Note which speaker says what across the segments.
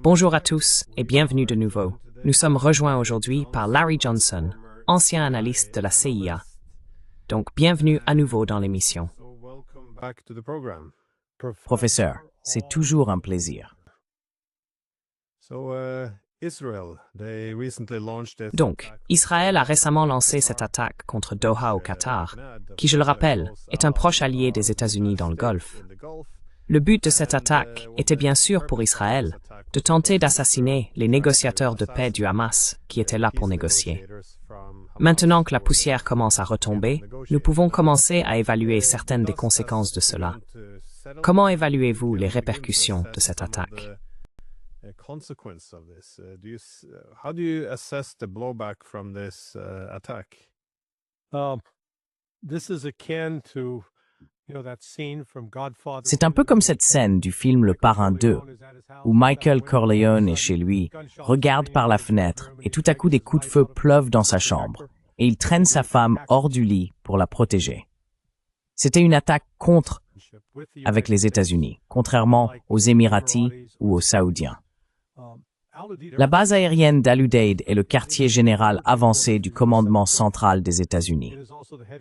Speaker 1: Bonjour à tous et bienvenue de nouveau. Nous sommes rejoints aujourd'hui par Larry Johnson, ancien analyste de la CIA. Donc bienvenue à nouveau dans l'émission.
Speaker 2: Professeur, c'est toujours un plaisir.
Speaker 1: Donc, Israël a récemment lancé cette attaque contre Doha au Qatar, qui, je le rappelle, est un proche allié des États-Unis dans le Golfe. Le but de cette attaque était bien sûr pour Israël de tenter d'assassiner les négociateurs de paix du Hamas qui étaient là pour négocier. Maintenant que la poussière commence à retomber, nous pouvons commencer à évaluer certaines des conséquences de cela. Comment évaluez-vous les répercussions de cette attaque?
Speaker 2: C'est un peu comme cette scène du film Le Parrain 2, où Michael Corleone est chez lui, regarde par la fenêtre et tout à coup des coups de feu pleuvent dans sa chambre et il traîne sa femme hors du lit pour la protéger. C'était une attaque avec les États-Unis, contrairement aux Émiratis ou aux Saoudiens. La base aérienne d'Al-Udeid est le quartier général avancé du commandement central des États-Unis.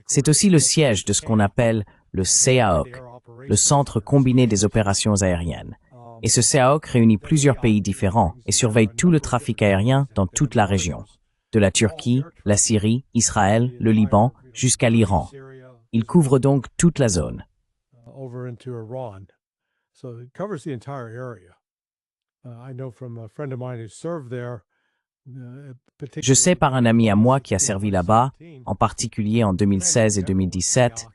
Speaker 2: C'est aussi le siège de ce qu'on appelle le CAOC, le Centre combiné des opérations aériennes. Et ce CAOC réunit plusieurs pays différents et surveille tout le trafic aérien dans toute la région, de la Turquie, la Syrie, Israël, le Liban, jusqu'à l'Iran. Il couvre donc toute la zone. Je sais par un ami à moi qui a servi là-bas, en particulier en 2016 et 2017,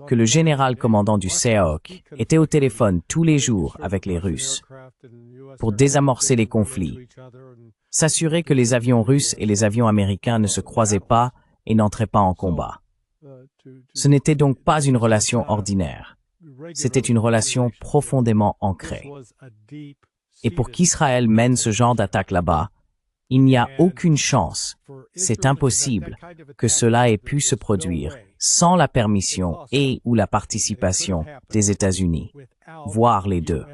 Speaker 2: que le général commandant du CAOC était au téléphone tous les jours avec les Russes pour désamorcer les conflits, s'assurer que les avions russes et les avions américains ne se croisaient pas et n'entraient pas en combat. Ce n'était donc pas une relation ordinaire. C'était une relation profondément ancrée. Et pour qu'Israël mène ce genre d'attaque là-bas, il n'y a aucune chance, c'est impossible, que cela ait pu se produire sans la permission et ou la participation des États-Unis, voire les deux.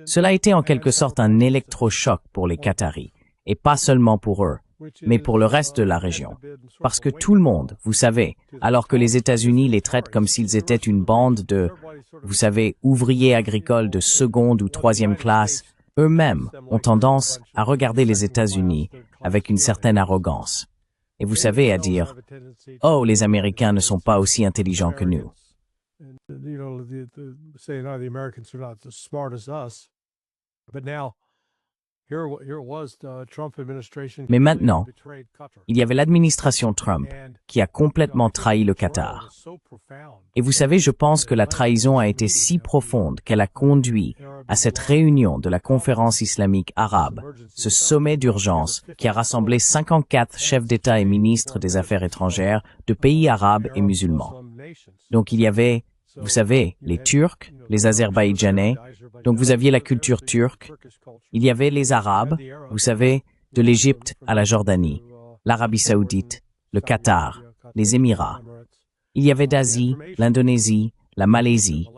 Speaker 2: Cela a été en quelque sorte un électrochoc pour les Qataris, et pas seulement pour eux, mais pour le reste de la région. Parce que tout le monde, vous savez, alors que les États-Unis les traitent comme s'ils étaient une bande de, vous savez, ouvriers agricoles de seconde ou troisième classe, eux-mêmes ont tendance à regarder les États-Unis avec une certaine arrogance. Et vous savez, à dire, « Oh, les Américains ne sont pas aussi intelligents que nous. » Mais maintenant, il y avait l'administration Trump qui a complètement trahi le Qatar. Et vous savez, je pense que la trahison a été si profonde qu'elle a conduit à cette réunion de la conférence islamique arabe, ce sommet d'urgence qui a rassemblé 54 chefs d'État et ministres des Affaires étrangères de pays arabes et musulmans. Donc il y avait, vous savez, les Turcs, les Azerbaïdjanais, donc vous aviez la culture turque. Il y avait les Arabes, vous savez, de l'Égypte à la Jordanie, l'Arabie saoudite, le Qatar, les Émirats. Il y avait d'Asie, l'Indonésie, la Malaisie,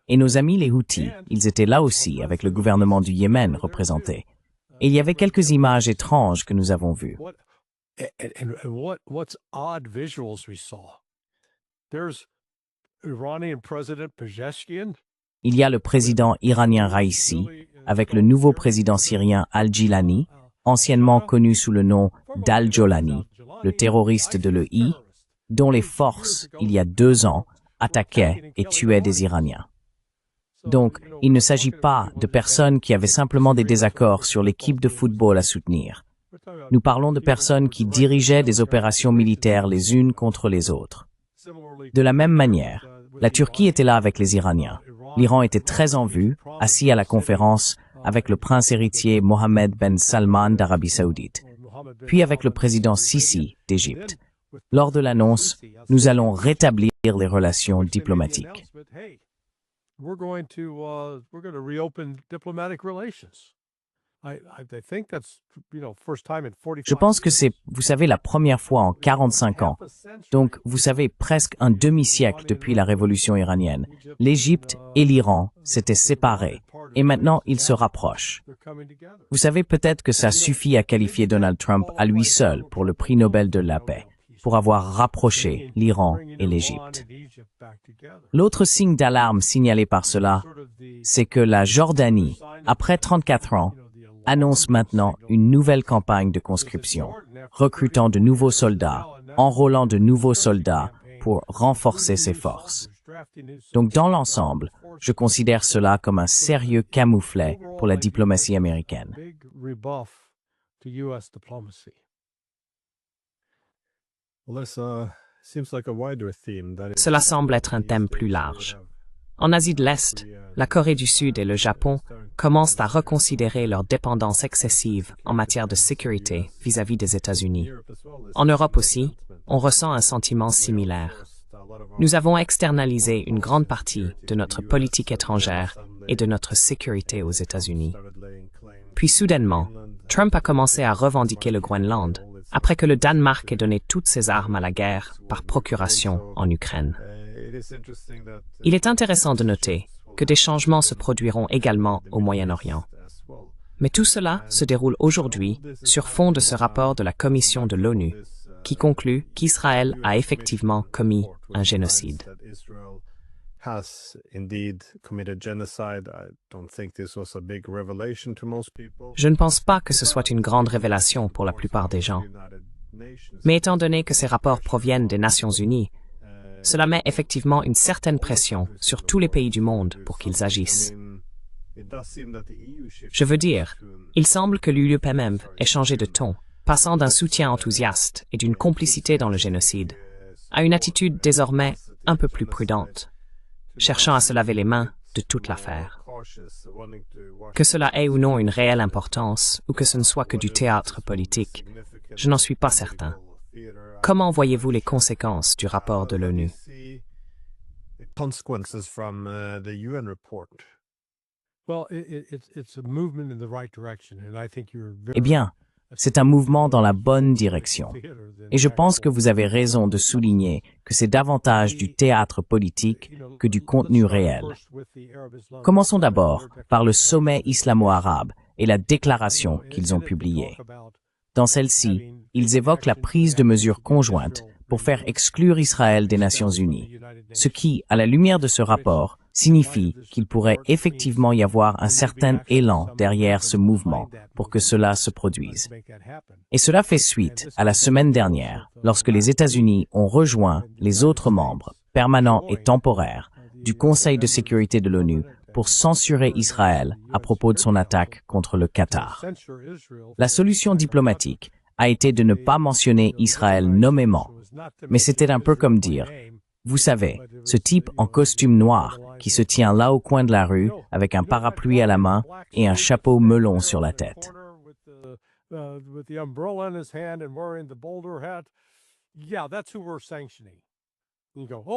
Speaker 2: et nos amis les Houthis, ils étaient là aussi avec le gouvernement du Yémen représenté. Et il y avait quelques images étranges que nous avons vues. Il y a le président iranien Raïssi, avec le nouveau président syrien Al-Gilani, anciennement connu sous le nom d'Al-Jolani, le terroriste de l'EI, dont les forces, il y a 2 ans, attaquaient et tuaient des Iraniens. Donc, il ne s'agit pas de personnes qui avaient simplement des désaccords sur l'équipe de football à soutenir. Nous parlons de personnes qui dirigeaient des opérations militaires les unes contre les autres. De la même manière, la Turquie était là avec les Iraniens. L'Iran était très en vue, assis à la conférence avec le prince héritier Mohammed Ben Salman d'Arabie Saoudite, puis avec le président Sisi d'Égypte. Lors de l'annonce, nous allons rétablir les relations diplomatiques. Je pense que c'est, vous savez, la première fois en 45 ans. Donc, vous savez, presque un demi-siècle depuis la révolution iranienne. L'Égypte et l'Iran s'étaient séparés. Et maintenant, ils se rapprochent. Vous savez peut-être que ça suffit à qualifier Donald Trump à lui seul pour le prix Nobel de la paix, pour avoir rapproché l'Iran et l'Égypte. L'autre signe d'alarme signalé par cela, c'est que la Jordanie, après 34 ans, annonce maintenant une nouvelle campagne de conscription, recrutant de nouveaux soldats, enrôlant de nouveaux soldats pour renforcer ses forces. Donc dans l'ensemble, je considère cela comme un sérieux camouflet pour la diplomatie américaine.
Speaker 1: Cela semble être un thème plus large. En Asie de l'Est, la Corée du Sud et le Japon commencent à reconsidérer leur dépendance excessive en matière de sécurité vis-à-vis des États-Unis. En Europe aussi, on ressent un sentiment similaire. Nous avons externalisé une grande partie de notre politique étrangère et de notre sécurité aux États-Unis. Puis soudainement, Trump a commencé à revendiquer le Groenland, après que le Danemark ait donné toutes ses armes à la guerre par procuration en Ukraine. Il est intéressant de noter que des changements se produiront également au Moyen-Orient. Mais tout cela se déroule aujourd'hui sur fond de ce rapport de la Commission de l'ONU, qui conclut qu'Israël a effectivement commis un génocide. Je ne pense pas que ce soit une grande révélation pour la plupart des gens. Mais étant donné que ces rapports proviennent des Nations Unies, cela met effectivement une certaine pression sur tous les pays du monde pour qu'ils agissent. Je veux dire, il semble que l'UPMM ait changé de ton, passant d'un soutien enthousiaste et d'une complicité dans le génocide à une attitude désormais un peu plus prudente, cherchant à se laver les mains de toute l'affaire. Que cela ait ou non une réelle importance, ou que ce ne soit que du théâtre politique, je n'en suis pas certain. Comment voyez-vous les conséquences du rapport de l'ONU?
Speaker 2: Eh bien, c'est un mouvement dans la bonne direction. Et je pense que vous avez raison de souligner que c'est davantage du théâtre politique que du contenu réel. Commençons d'abord par le sommet islamo-arabe et la déclaration qu'ils ont publiée. Dans celle-ci, ils évoquent la prise de mesures conjointes pour faire exclure Israël des Nations Unies, ce qui, à la lumière de ce rapport, signifie qu'il pourrait effectivement y avoir un certain élan derrière ce mouvement pour que cela se produise. Et cela fait suite à la semaine dernière, lorsque les États-Unis ont rejoint les autres membres, permanents et temporaires, du Conseil de sécurité de l'ONU pour censurer Israël à propos de son attaque contre le Qatar. La solution diplomatique a été de ne pas mentionner Israël nommément, mais c'était un peu comme dire, vous savez, ce type en costume noir qui se tient là au coin de la rue avec un parapluie à la main et un chapeau melon sur la tête.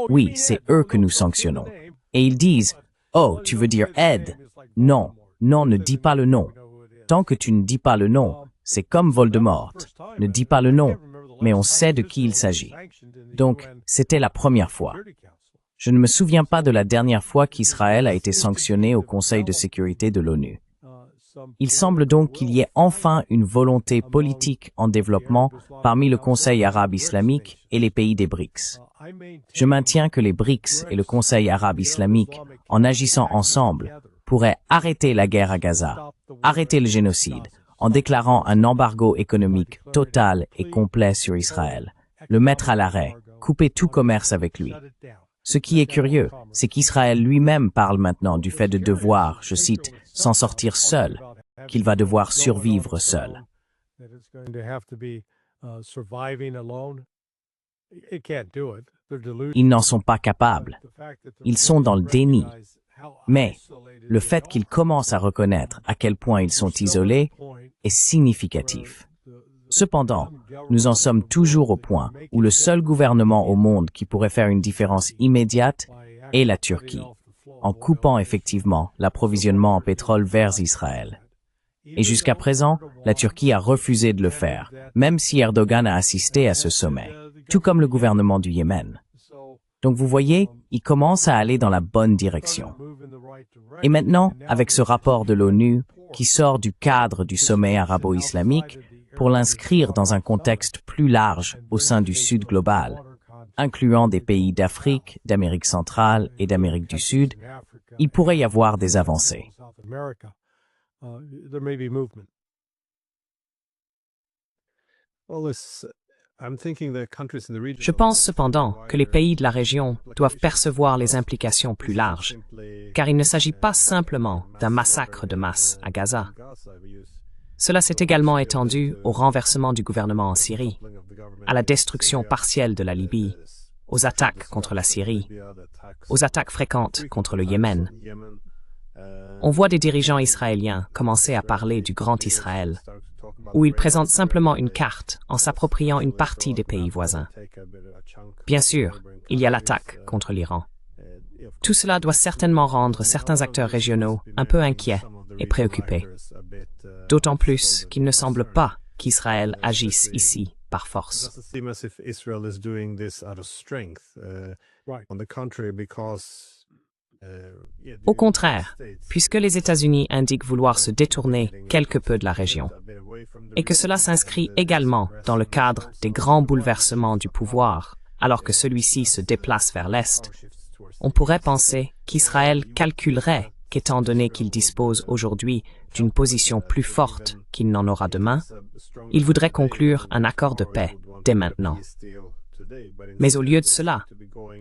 Speaker 2: Oui, c'est eux que nous sanctionnons. Et ils disent, oh, tu veux dire aide? Non, non, ne dis pas le nom. Tant que tu ne dis pas le nom, c'est comme Voldemort. Ne dis pas le nom, mais on sait de qui il s'agit. Donc, c'était la première fois. Je ne me souviens pas de la dernière fois qu'Israël a été sanctionné au Conseil de sécurité de l'ONU. Il semble donc qu'il y ait enfin une volonté politique en développement parmi le Conseil arabe islamique et les pays des BRICS. Je maintiens que les BRICS et le Conseil arabe islamique, en agissant ensemble, pourraient arrêter la guerre à Gaza, arrêter le génocide, en déclarant un embargo économique total et complet sur Israël, le mettre à l'arrêt, couper tout commerce avec lui. Ce qui est curieux, c'est qu'Israël lui-même parle maintenant du fait de devoir, je cite, s'en sortir seul, qu'il va devoir survivre seul. Ils n'en sont pas capables. Ils sont dans le déni. Mais le fait qu'ils commencent à reconnaître à quel point ils sont isolés est significatif. Cependant, nous en sommes toujours au point où le seul gouvernement au monde qui pourrait faire une différence immédiate est la Turquie, en coupant effectivement l'approvisionnement en pétrole vers Israël. Et jusqu'à présent, la Turquie a refusé de le faire, même si Erdogan a assisté à ce sommet, tout comme le gouvernement du Yémen. Donc vous voyez, il commence à aller dans la bonne direction. Et maintenant, avec ce rapport de l'ONU, qui sort du cadre du sommet arabo-islamique, pour l'inscrire dans un contexte plus large au sein du Sud global, incluant des pays d'Afrique, d'Amérique centrale et d'Amérique du Sud, il pourrait y avoir des avancées.
Speaker 1: Je pense cependant que les pays de la région doivent percevoir les implications plus larges, car il ne s'agit pas simplement d'un massacre de masse à Gaza. Cela s'est également étendu au renversement du gouvernement en Syrie, à la destruction partielle de la Libye, aux attaques contre la Syrie, aux attaques fréquentes contre le Yémen. On voit des dirigeants israéliens commencer à parler du Grand Israël, où ils présentent simplement une carte en s'appropriant une partie des pays voisins. Bien sûr, il y a l'attaque contre l'Iran. Tout cela doit certainement rendre certains acteurs régionaux un peu inquiets et préoccupés. D'autant plus qu'il ne semble pas qu'Israël agisse ici par force. Au contraire, puisque les États-Unis indiquent vouloir se détourner quelque peu de la région, et que cela s'inscrit également dans le cadre des grands bouleversements du pouvoir, alors que celui-ci se déplace vers l'Est, on pourrait penser qu'Israël calculerait qu'étant donné qu'il dispose aujourd'hui d'une position plus forte qu'il n'en aura demain, il voudrait conclure un accord de paix dès maintenant. Mais au lieu de cela,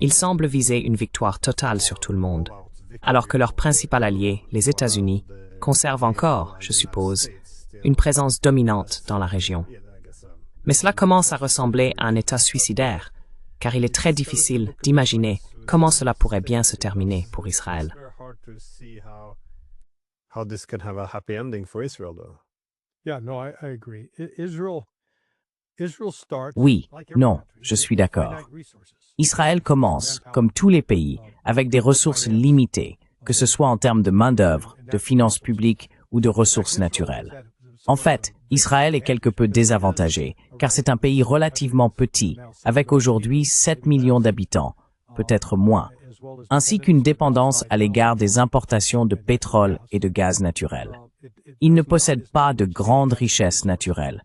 Speaker 1: ils semblent viser une victoire totale sur tout le monde, alors que leur principal allié, les États-Unis, conserve encore, je suppose, une présence dominante dans la région. Mais cela commence à ressembler à un état suicidaire, car il est très difficile d'imaginer comment cela pourrait bien se terminer pour Israël.
Speaker 2: Oui, non, je suis d'accord. Israël commence, comme tous les pays, avec des ressources limitées, que ce soit en termes de main-d'œuvre, de finances publiques ou de ressources naturelles. En fait, Israël est quelque peu désavantagé, car c'est un pays relativement petit, avec aujourd'hui 7 millions d'habitants, peut-être moins, ainsi qu'une dépendance à l'égard des importations de pétrole et de gaz naturel. Il ne possède pas de grandes richesses naturelles.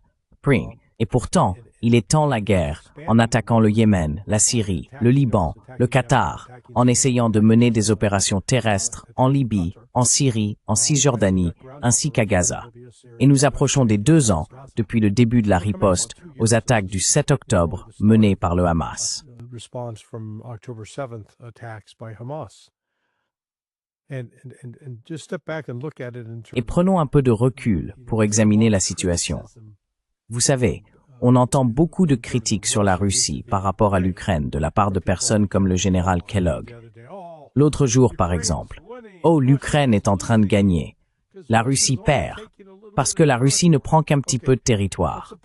Speaker 2: Et pourtant, il étend la guerre en attaquant le Yémen, la Syrie, le Liban, le Qatar, en essayant de mener des opérations terrestres en Libye, en Syrie, en Cisjordanie, ainsi qu'à Gaza. Et nous approchons des 2 ans depuis le début de la riposte aux attaques du 7 octobre menées par le Hamas. Et prenons un peu de recul pour examiner la situation. Vous savez, on entend beaucoup de critiques sur la Russie par rapport à l'Ukraine de la part de personnes comme le général Kellogg. L'autre jour, par exemple, « Oh, l'Ukraine est en train de gagner. La Russie perd, parce que la Russie ne prend qu'un petit peu de territoire. »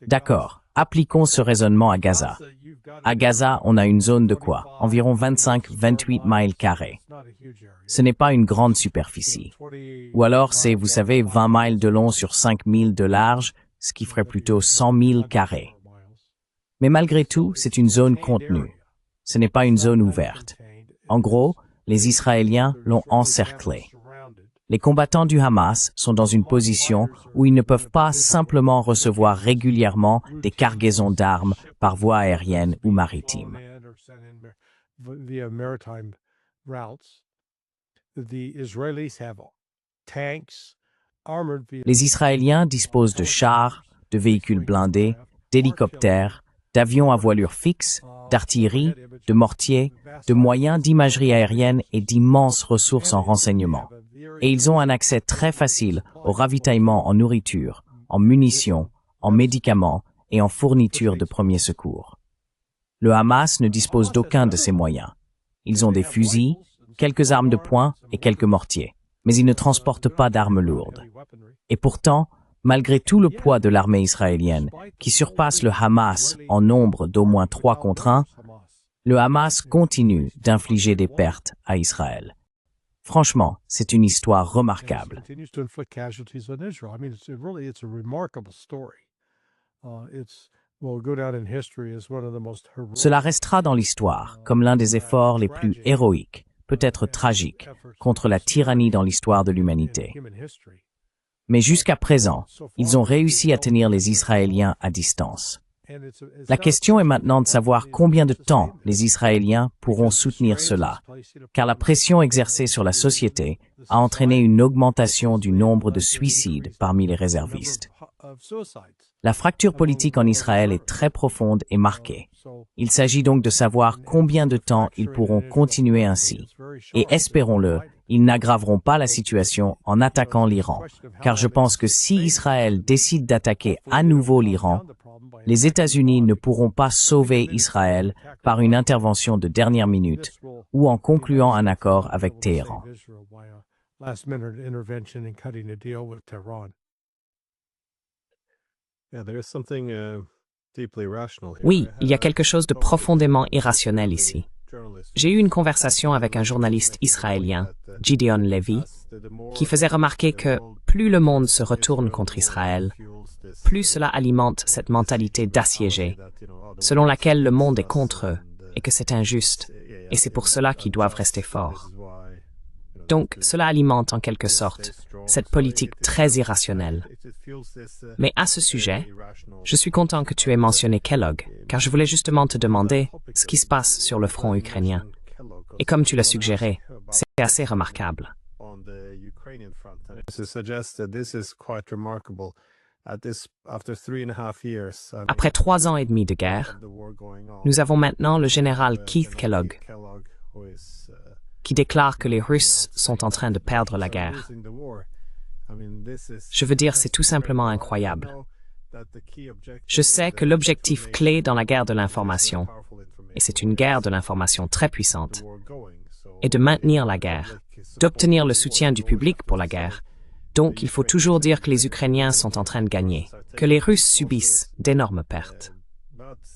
Speaker 2: D'accord, appliquons ce raisonnement à Gaza. À Gaza, on a une zone de quoi? Environ 25-28 miles carrés. Ce n'est pas une grande superficie. Ou alors c'est, vous savez, 20 miles de long sur 5 milles de large, ce qui ferait plutôt 100 000 carrés. Mais malgré tout, c'est une zone contenue. Ce n'est pas une zone ouverte. En gros, les Israéliens l'ont encerclé. Les combattants du Hamas sont dans une position où ils ne peuvent pas simplement recevoir régulièrement des cargaisons d'armes par voie aérienne ou maritime. Les Israéliens disposent de chars, de véhicules blindés, d'hélicoptères, d'avions à voilure fixe, d'artillerie, de mortiers, de moyens d'imagerie aérienne et d'immenses ressources en renseignement. Et ils ont un accès très facile au ravitaillement en nourriture, en munitions, en médicaments et en fournitures de premiers secours. Le Hamas ne dispose d'aucun de ces moyens. Ils ont des fusils, quelques armes de poing et quelques mortiers, mais ils ne transportent pas d'armes lourdes. Et pourtant, malgré tout le poids de l'armée israélienne, qui surpasse le Hamas en nombre d'au moins 3 contre 1, le Hamas continue d'infliger des pertes à Israël. Franchement, c'est une histoire remarquable. Cela restera dans l'histoire comme l'un des efforts les plus héroïques, peut-être tragiques, contre la tyrannie dans l'histoire de l'humanité. Mais jusqu'à présent, ils ont réussi à tenir les Israéliens à distance. La question est maintenant de savoir combien de temps les Israéliens pourront soutenir cela, car la pression exercée sur la société a entraîné une augmentation du nombre de suicides parmi les réservistes. La fracture politique en Israël est très profonde et marquée. Il s'agit donc de savoir combien de temps ils pourront continuer ainsi. Et espérons-le, ils n'aggraveront pas la situation en attaquant l'Iran, car je pense que si Israël décide d'attaquer à nouveau l'Iran, les États-Unis ne pourront pas sauver Israël par une intervention de dernière minute ou en concluant un accord avec Téhéran.
Speaker 1: Oui, il y a quelque chose de profondément irrationnel ici. J'ai eu une conversation avec un journaliste israélien, Gideon Levy, qui faisait remarquer que plus le monde se retourne contre Israël, plus cela alimente cette mentalité d'assiégé, selon laquelle le monde est contre eux et que c'est injuste, et c'est pour cela qu'ils doivent rester forts. Donc, cela alimente en quelque sorte cette politique très irrationnelle. Mais à ce sujet, je suis content que tu aies mentionné Kellogg, car je voulais justement te demander ce qui se passe sur le front ukrainien. Et comme tu l'as suggéré, c'est assez remarquable. Après 3 ans et demi de guerre, nous avons maintenant le général Keith Kellogg, qui déclare que les Russes sont en train de perdre la guerre. Je veux dire, c'est tout simplement incroyable. Je sais que l'objectif clé dans la guerre de l'information, et c'est une guerre de l'information très puissante, est de maintenir la guerre, d'obtenir le soutien du public pour la guerre. Donc, il faut toujours dire que les Ukrainiens sont en train de gagner, que les Russes subissent d'énormes pertes.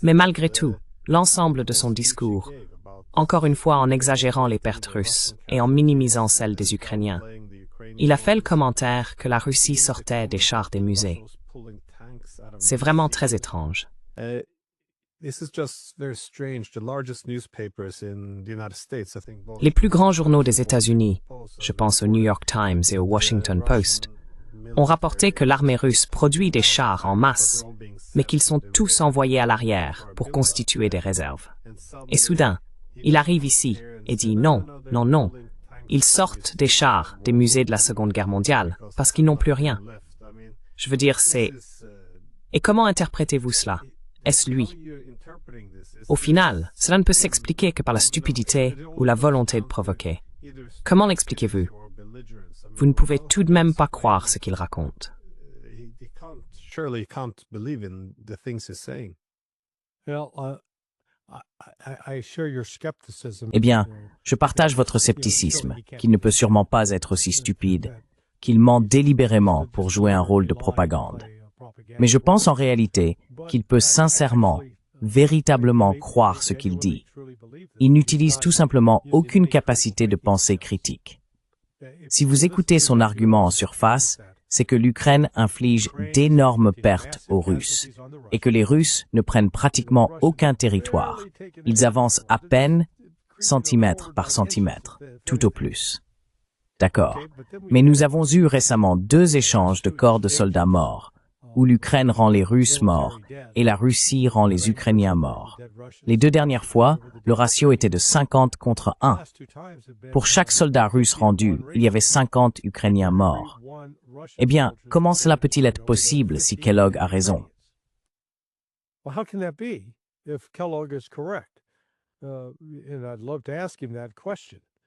Speaker 1: Mais malgré tout, l'ensemble de son discours, encore une fois en exagérant les pertes russes et en minimisant celles des Ukrainiens, il a fait le commentaire que la Russie sortait des chars des musées. C'est vraiment très étrange. Les plus grands journaux des États-Unis, je pense au New York Times et au Washington Post, ont rapporté que l'armée russe produit des chars en masse, mais qu'ils sont tous envoyés à l'arrière pour constituer des réserves. Et soudain, il arrive ici et dit non, non, non. Ils sortent des chars des musées de la Seconde Guerre mondiale parce qu'ils n'ont plus rien. Je veux dire, c'est... Et comment interprétez-vous cela? Est-ce lui? Au final, cela ne peut s'expliquer que par la stupidité ou la volonté de provoquer. Comment l'expliquez-vous? Vous ne pouvez tout de même pas croire ce qu'il raconte.
Speaker 2: Eh bien, je partage votre scepticisme, qu'il ne peut sûrement pas être aussi stupide, qu'il ment délibérément pour jouer un rôle de propagande. Mais je pense en réalité qu'il peut sincèrement, véritablement croire ce qu'il dit. Il n'utilise tout simplement aucune capacité de pensée critique. Si vous écoutez son argument en surface, c'est que l'Ukraine inflige d'énormes pertes aux Russes et que les Russes ne prennent pratiquement aucun territoire. Ils avancent à peine centimètre par centimètre, tout au plus. D'accord. Mais nous avons eu récemment 2 échanges de corps de soldats morts, où l'Ukraine rend les Russes morts et la Russie rend les Ukrainiens morts. Les 2 dernières fois, le ratio était de 50 contre 1. Pour chaque soldat russe rendu, il y avait 50 Ukrainiens morts. Eh bien, comment cela peut-il être possible si Kellogg a raison?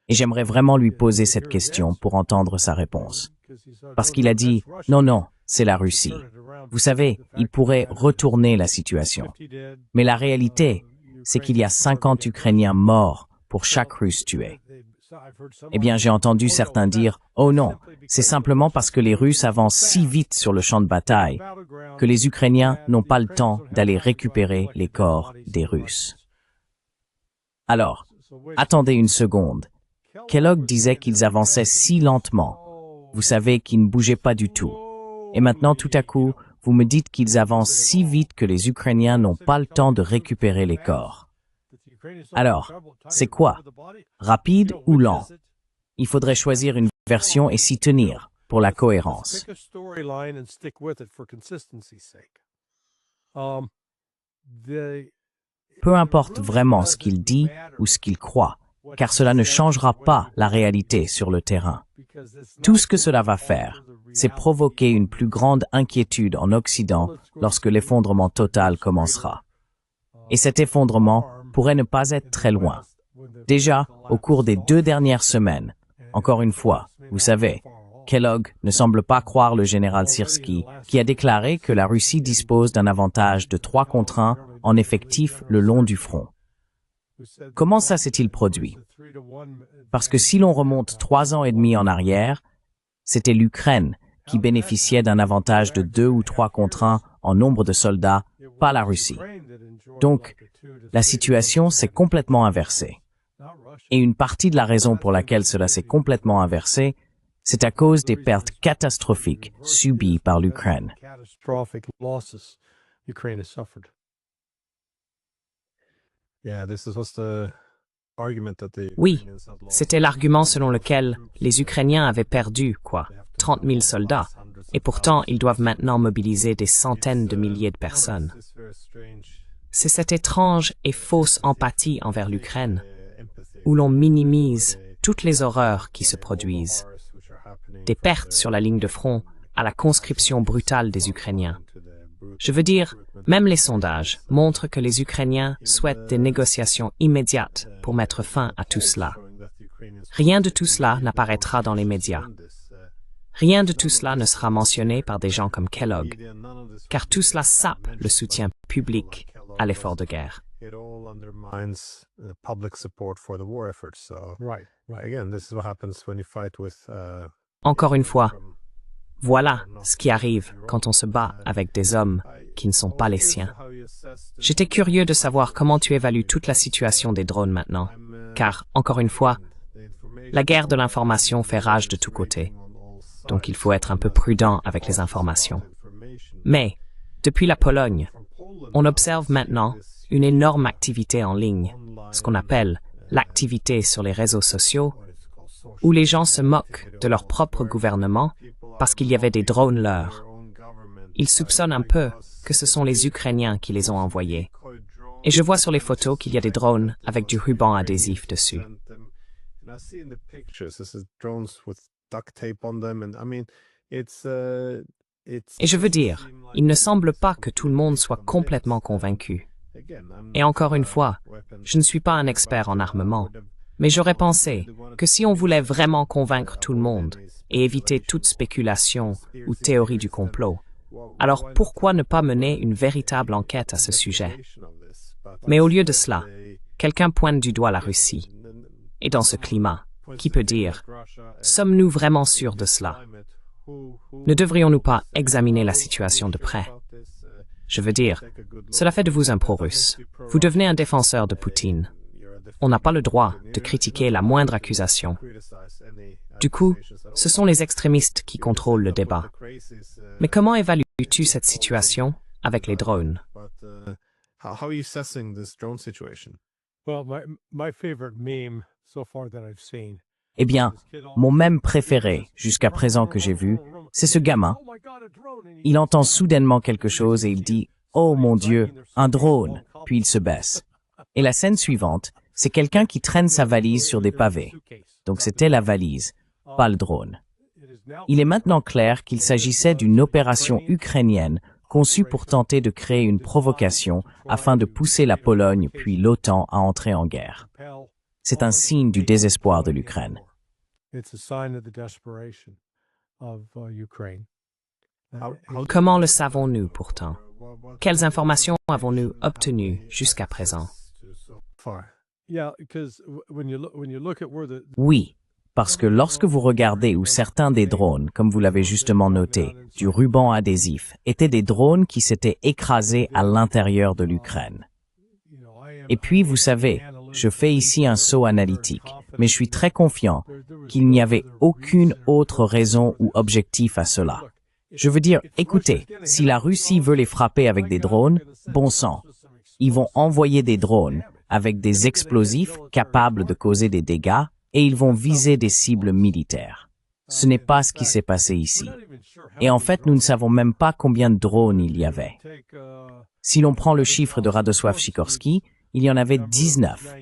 Speaker 2: Et j'aimerais vraiment lui poser cette question pour entendre sa réponse. Parce qu'il a dit « Non, non, c'est la Russie. » Vous savez, il pourrait retourner la situation. Mais la réalité, c'est qu'il y a 50 Ukrainiens morts pour chaque Russe tué. Eh bien, j'ai entendu certains dire « Oh non, c'est simplement parce que les Russes avancent si vite sur le champ de bataille que les Ukrainiens n'ont pas le temps d'aller récupérer les corps des Russes. » Alors, attendez une seconde. Kellogg disait qu'ils avançaient si lentement. Vous savez qu'ils ne bougeaient pas du tout. Et maintenant, tout à coup, vous me dites qu'ils avancent si vite que les Ukrainiens n'ont pas le temps de récupérer les corps. Alors, c'est quoi? Rapide ou lent? Il faudrait choisir une version et s'y tenir pour la cohérence. Peu importe vraiment ce qu'il dit ou ce qu'il croit, car cela ne changera pas la réalité sur le terrain. Tout ce que cela va faire, c'est provoquer une plus grande inquiétude en Occident lorsque l'effondrement total commencera. Et cet effondrement pourrait ne pas être très loin. Déjà, au cours des 2 dernières semaines, encore une fois, vous savez, Kellogg ne semble pas croire le général Syrski, qui a déclaré que la Russie dispose d'un avantage de 3 contre 1 en effectif le long du front. Comment ça s'est-il produit? Parce que si l'on remonte 3 ans et demi en arrière, c'était l'Ukraine qui bénéficiait d'un avantage de 2 ou 3 contre 1 en nombre de soldats, pas la Russie. Donc, la situation s'est complètement inversée. Et une partie de la raison pour laquelle cela s'est complètement inversé, c'est à cause des pertes catastrophiques subies par l'Ukraine.
Speaker 1: Oui, c'était l'argument selon lequel les Ukrainiens avaient perdu, 30 000 soldats, et pourtant ils doivent maintenant mobiliser des centaines de milliers de personnes. C'est cette étrange et fausse empathie envers l'Ukraine, où l'on minimise toutes les horreurs qui se produisent, des pertes sur la ligne de front à la conscription brutale des Ukrainiens. Je veux dire, même les sondages montrent que les Ukrainiens souhaitent des négociations immédiates pour mettre fin à tout cela. Rien de tout cela n'apparaîtra dans les médias. Rien de tout cela ne sera mentionné par des gens comme Kellogg, car tout cela sape le soutien public à l'effort de guerre. Encore une fois, voilà ce qui arrive quand on se bat avec des hommes qui ne sont pas les siens. J'étais curieux de savoir comment tu évalues toute la situation des drones maintenant, car, encore une fois, la guerre de l'information fait rage de tous côtés. Donc il faut être un peu prudent avec les informations. Mais, depuis la Pologne, on observe maintenant une énorme activité en ligne, ce qu'on appelle l'activité sur les réseaux sociaux, où les gens se moquent de leur propre gouvernement parce qu'il y avait des drones leurs. Ils soupçonnent un peu que ce sont les Ukrainiens qui les ont envoyés. Et je vois sur les photos qu'il y a des drones avec du ruban adhésif dessus. Et je veux dire, il ne semble pas que tout le monde soit complètement convaincu. Et encore une fois, je ne suis pas un expert en armement, mais j'aurais pensé que si on voulait vraiment convaincre tout le monde et éviter toute spéculation ou théorie du complot, alors pourquoi ne pas mener une véritable enquête à ce sujet? Mais au lieu de cela, quelqu'un pointe du doigt la Russie. Et dans ce climat, qui peut dire « Sommes-nous vraiment sûrs de cela ?» Ne devrions-nous pas examiner la situation de près? Je veux dire, cela fait de vous un pro-russe. Vous devenez un défenseur de Poutine. On n'a pas le droit de critiquer la moindre accusation. Du coup, ce sont les extrémistes qui contrôlent le débat. Mais comment évalues-tu cette situation avec les drones?
Speaker 2: Eh bien, mon mème préféré jusqu'à présent que j'ai vu, c'est ce gamin. Il entend soudainement quelque chose et il dit « Oh mon Dieu, un drone !» Puis il se baisse. Et la scène suivante, c'est quelqu'un qui traîne sa valise sur des pavés. Donc c'était la valise, pas le drone. Il est maintenant clair qu'il s'agissait d'une opération ukrainienne conçue pour tenter de créer une provocation afin de pousser la Pologne puis l'OTAN à entrer en guerre. C'est un signe du désespoir de l'Ukraine.
Speaker 1: Comment le savons-nous pourtant? Quelles informations avons-nous obtenues jusqu'à présent?
Speaker 2: Oui, parce que lorsque vous regardez où certains des drones, comme vous l'avez justement noté, du ruban adhésif, étaient des drones qui s'étaient écrasés à l'intérieur de l'Ukraine. Et puis, vous savez, je fais ici un saut analytique, mais je suis très confiant qu'il n'y avait aucune autre raison ou objectif à cela. Je veux dire, écoutez, si la Russie veut les frapper avec des drones, bon sang, ils vont envoyer des drones avec des explosifs capables de causer des dégâts et ils vont viser des cibles militaires. Ce n'est pas ce qui s'est passé ici. Et en fait, nous ne savons même pas combien de drones il y avait. Si l'on prend le chiffre de Radosław Sikorski, il y en avait 19.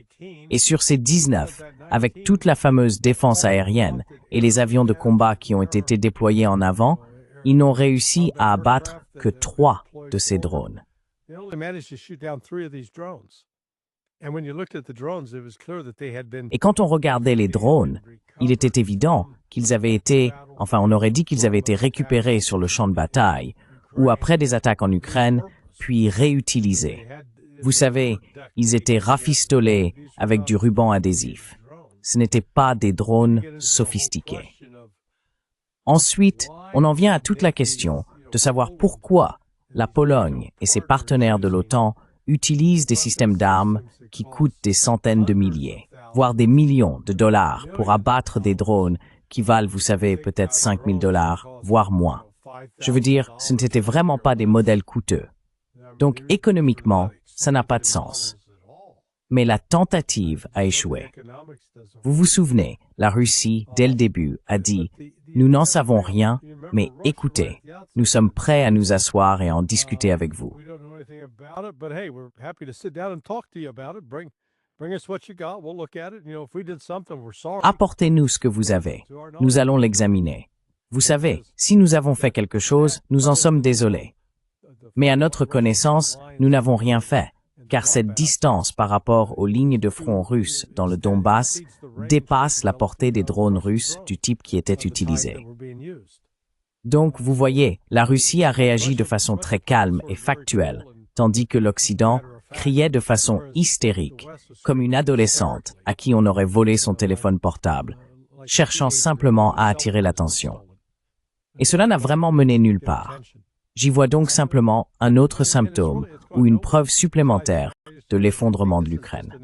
Speaker 2: Et sur ces 19, avec toute la fameuse défense aérienne et les avions de combat qui ont été déployés en avant, ils n'ont réussi à abattre que 3 de ces drones. Et quand on regardait les drones, il était évident qu'ils avaient été, on aurait dit qu'ils avaient été récupérés sur le champ de bataille, ou après des attaques en Ukraine, puis réutilisés. Vous savez, ils étaient rafistolés avec du ruban adhésif. Ce n'étaient pas des drones sophistiqués. Ensuite, on en vient à toute la question de savoir pourquoi la Pologne et ses partenaires de l'OTAN utilisent des systèmes d'armes qui coûtent des centaines de milliers, voire des millions de dollars pour abattre des drones qui valent, vous savez, peut-être $5,000, voire moins. Je veux dire, ce n'étaient vraiment pas des modèles coûteux. Donc, économiquement, ça n'a pas de sens. Mais la tentative a échoué. Vous vous souvenez, la Russie, dès le début, a dit « Nous n'en savons rien, mais écoutez, nous sommes prêts à nous asseoir et à en discuter avec vous. » Apportez-nous ce que vous avez. Nous allons l'examiner. Vous savez, si nous avons fait quelque chose, nous en sommes désolés. Mais à notre connaissance, nous n'avons rien fait, car cette distance par rapport aux lignes de front russes dans le Donbass dépasse la portée des drones russes du type qui étaient utilisés. Donc, vous voyez, la Russie a réagi de façon très calme et factuelle, tandis que l'Occident criait de façon hystérique, comme une adolescente à qui on aurait volé son téléphone portable, cherchant simplement à attirer l'attention. Et cela n'a vraiment mené nulle part. J'y vois donc simplement un autre symptôme ou une preuve supplémentaire de l'effondrement de l'Ukraine.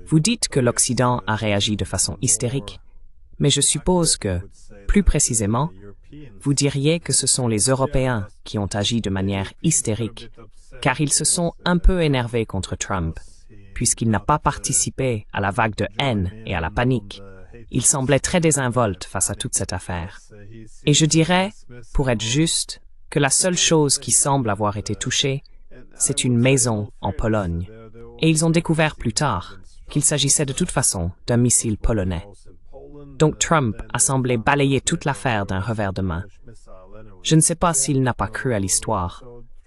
Speaker 1: Vous dites que l'Occident a réagi de façon hystérique, mais je suppose que, plus précisément, vous diriez que ce sont les Européens qui ont agi de manière hystérique, car ils se sont un peu énervés contre Trump, puisqu'il n'a pas participé à la vague de haine et à la panique. Il semblait très désinvolte face à toute cette affaire. Et je dirais, pour être juste, que la seule chose qui semble avoir été touchée, c'est une maison en Pologne. Et ils ont découvert plus tard qu'il s'agissait de toute façon d'un missile polonais. Donc Trump a semblé balayer toute l'affaire d'un revers de main. Je ne sais pas s'il n'a pas cru à l'histoire,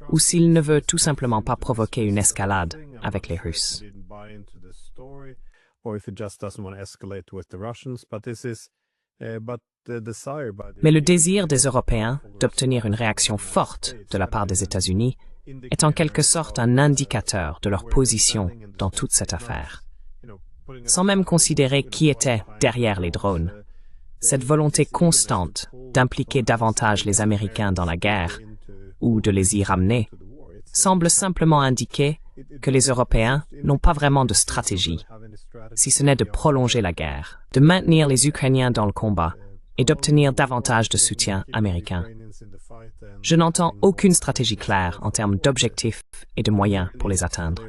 Speaker 1: ou s'il ne veut tout simplement pas provoquer une escalade avec les Russes. Mais le désir des Européens d'obtenir une réaction forte de la part des États-Unis est en quelque sorte un indicateur de leur position dans toute cette affaire. Sans même considérer qui était derrière les drones, cette volonté constante d'impliquer davantage les Américains dans la guerre, ou de les y ramener, semble simplement indiquer que les Européens n'ont pas vraiment de stratégie, si ce n'est de prolonger la guerre, de maintenir les Ukrainiens dans le combat et d'obtenir davantage de soutien américain. Je n'entends aucune stratégie claire en termes d'objectifs et de moyens pour les atteindre.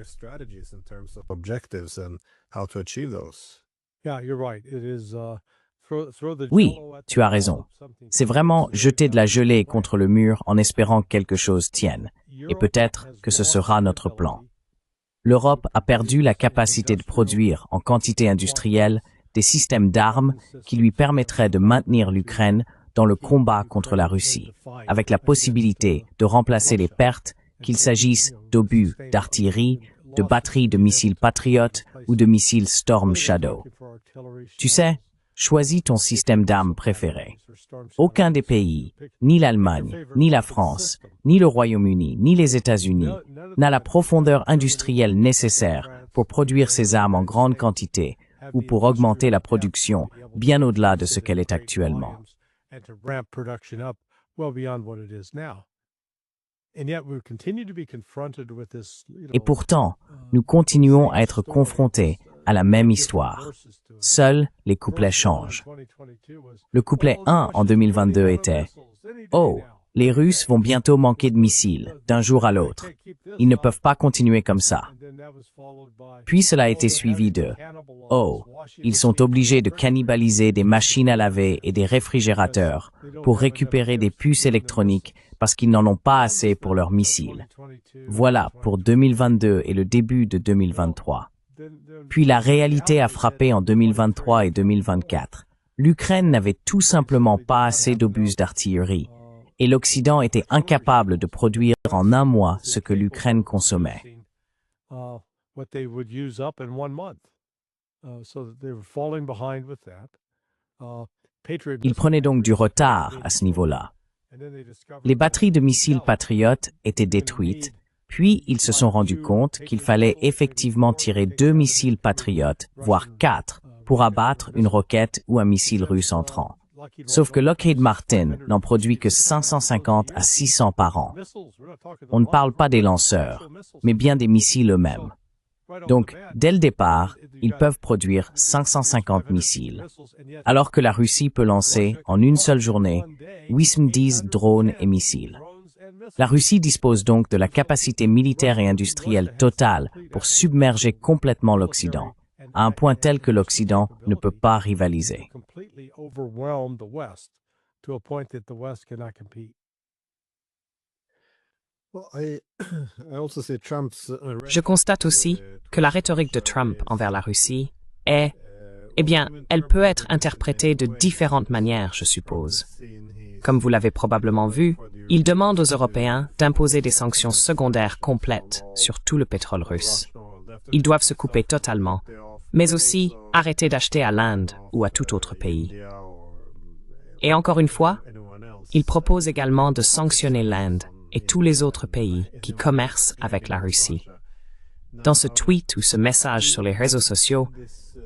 Speaker 2: Oui, tu as raison. C'est vraiment jeter de la gelée contre le mur en espérant que quelque chose tienne. Et peut-être que ce sera notre plan. L'Europe a perdu la capacité de produire en quantité industrielle des systèmes d'armes qui lui permettraient de maintenir l'Ukraine dans le combat contre la Russie, avec la possibilité de remplacer les pertes, qu'il s'agisse d'obus d'artillerie, de batteries de missiles Patriot ou de missiles Storm Shadow. Tu sais, choisis ton système d'armes préféré. Aucun des pays, ni l'Allemagne, ni la France, ni le Royaume-Uni, ni les États-Unis, n'a la profondeur industrielle nécessaire pour produire ces armes en grande quantité ou pour augmenter la production bien au-delà de ce qu'elle est actuellement. Et pourtant, nous continuons à être confrontés à la même histoire. Seuls les couplets changent. Le couplet 1 en 2022 était « Oh, les Russes vont bientôt manquer de missiles, d'un jour à l'autre. Ils ne peuvent pas continuer comme ça. » Puis cela a été suivi de « Oh, ils sont obligés de cannibaliser des machines à laver et des réfrigérateurs pour récupérer des puces électroniques parce qu'ils n'en ont pas assez pour leurs missiles. » Voilà pour 2022 et le début de 2023. Puis la réalité a frappé en 2023 et 2024. L'Ukraine n'avait tout simplement pas assez d'obus d'artillerie, et l'Occident était incapable de produire en un mois ce que l'Ukraine consommait. Ils prenaient donc du retard à ce niveau-là. Les batteries de missiles Patriot étaient détruites, puis ils se sont rendus compte qu'il fallait effectivement tirer 2 missiles Patriot, voire 4, pour abattre une roquette ou un missile russe entrant. Sauf que Lockheed Martin n'en produit que 550 à 600 par an. On ne parle pas des lanceurs, mais bien des missiles eux-mêmes. Donc, dès le départ, ils peuvent produire 550 missiles, alors que la Russie peut lancer, en une seule journée, 810 drones et missiles. La Russie dispose donc de la capacité militaire et industrielle totale pour submerger complètement l'Occident, à un point tel que l'Occident ne peut pas rivaliser.
Speaker 1: Je constate aussi que la rhétorique de Trump envers la Russie est, eh bien, elle peut être interprétée de différentes manières, je suppose. Comme vous l'avez probablement vu, il demande aux Européens d'imposer des sanctions secondaires complètes sur tout le pétrole russe. Ils doivent se couper totalement, mais aussi arrêter d'acheter à l'Inde ou à tout autre pays. Et encore une fois, il propose également de sanctionner l'Inde et tous les autres pays qui commercent avec la Russie. Dans ce tweet ou ce message sur les réseaux sociaux,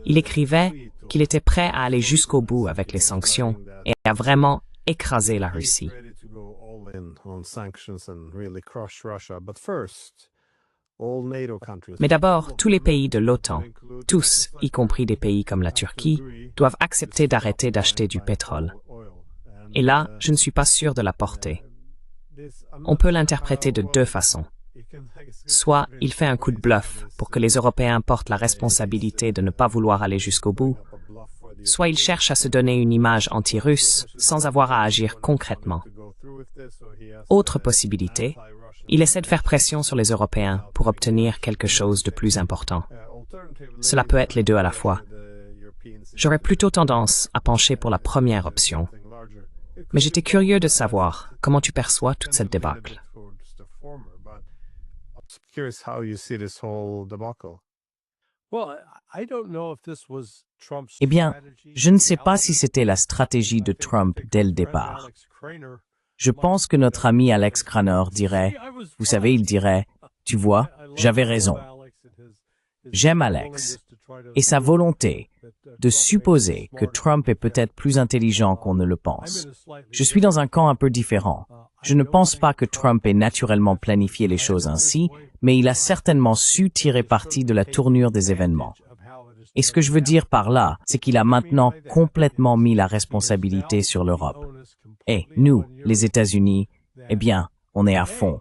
Speaker 1: il écrivait qu'il était prêt à aller jusqu'au bout avec les sanctions et à vraiment écraser la Russie. Mais d'abord, tous les pays de l'OTAN, tous, y compris des pays comme la Turquie, doivent accepter d'arrêter d'acheter du pétrole. Et là, je ne suis pas sûr de la portée. On peut l'interpréter de deux façons. Soit il fait un coup de bluff pour que les Européens portent la responsabilité de ne pas vouloir aller jusqu'au bout, soit il cherche à se donner une image anti-russe sans avoir à agir concrètement. Autre possibilité, il essaie de faire pression sur les Européens pour obtenir quelque chose de plus important. Cela peut être les deux à la fois. J'aurais plutôt tendance à pencher pour la première option. Mais j'étais curieux de savoir comment tu perçois toute cette débâcle.
Speaker 2: Eh bien, je ne sais pas si c'était la stratégie de Trump dès le départ. Je pense que notre ami Alex Cranor dirait, vous savez, il dirait, tu vois, j'avais raison. J'aime Alex et sa volonté de supposer que Trump est peut-être plus intelligent qu'on ne le pense. Je suis dans un camp un peu différent. Je ne pense pas que Trump ait naturellement planifié les choses ainsi, mais il a certainement su tirer parti de la tournure des événements. Et ce que je veux dire par là, c'est qu'il a maintenant complètement mis la responsabilité sur l'Europe. Et nous, les États-Unis, eh bien, on est à fond.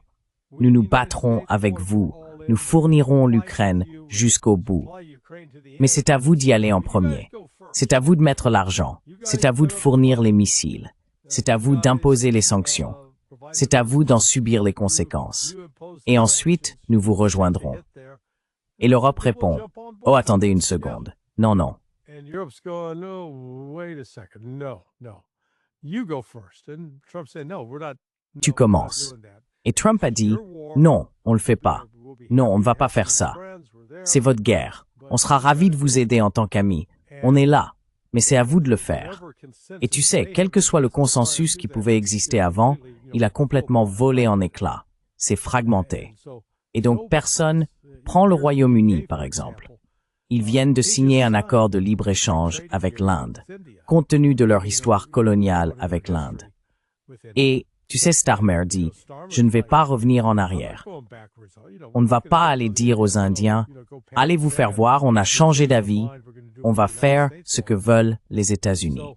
Speaker 2: Nous nous battrons avec vous. Nous fournirons l'Ukraine jusqu'au bout. Mais c'est à vous d'y aller en premier. C'est à vous de mettre l'argent. C'est à vous de fournir les missiles. C'est à vous d'imposer les sanctions. C'est à vous d'en subir les conséquences. Et ensuite, nous vous rejoindrons. Et l'Europe répond, « Oh, attendez une seconde. Non, non. » Tu commences. Et Trump a dit, « Non, on le fait pas. Non, on ne va pas faire ça. C'est votre guerre. On sera ravis de vous aider en tant qu'amis. On est là. Mais c'est à vous de le faire. » Et tu sais, quel que soit le consensus qui pouvait exister avant, il a complètement volé en éclats. C'est fragmenté. Et donc personne, prend le Royaume-Uni par exemple. Ils viennent de signer un accord de libre-échange avec l'Inde, compte tenu de leur histoire coloniale avec l'Inde. Et Tu sais, Starmer dit, je ne vais pas revenir en arrière. On ne va pas aller dire aux Indiens, allez vous faire voir, on a changé d'avis, on va faire ce que veulent les États-Unis.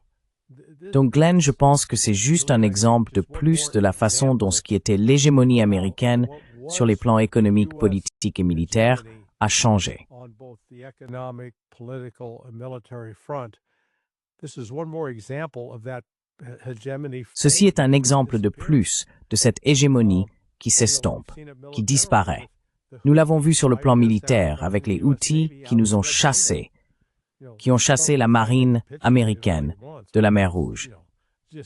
Speaker 2: Donc Glenn, je pense que c'est juste un exemple de plus de la façon dont ce qui était l'hégémonie américaine sur les plans économiques, politiques et militaires a changé. Ceci est un exemple de plus de cette hégémonie qui s'estompe, qui disparaît. Nous l'avons vu sur le plan militaire avec les Houthis qui nous ont chassés, qui ont chassé la marine américaine de la mer Rouge.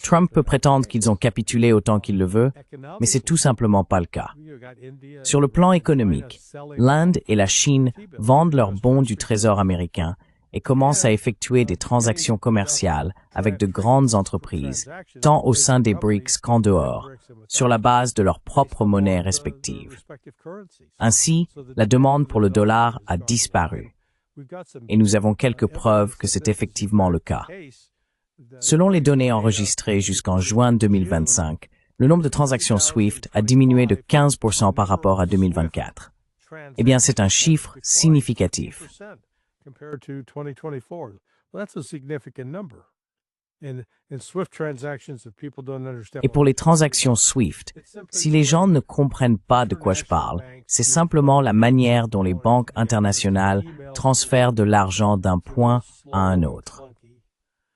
Speaker 2: Trump peut prétendre qu'ils ont capitulé autant qu'il le veut, mais c'est tout simplement pas le cas. Sur le plan économique, l'Inde et la Chine vendent leurs bons du Trésor américain et commencent à effectuer des transactions commerciales avec de grandes entreprises, tant au sein des BRICS qu'en dehors, sur la base de leurs propres monnaies respectives. Ainsi, la demande pour le dollar a disparu. Et nous avons quelques preuves que c'est effectivement le cas. Selon les données enregistrées jusqu'en juin 2025, le nombre de transactions SWIFT a diminué de 15% par rapport à 2024. Eh bien, c'est un chiffre significatif. Et pour les transactions SWIFT, si les gens ne comprennent pas de quoi je parle, c'est simplement la manière dont les banques internationales transfèrent de l'argent d'un point à un autre.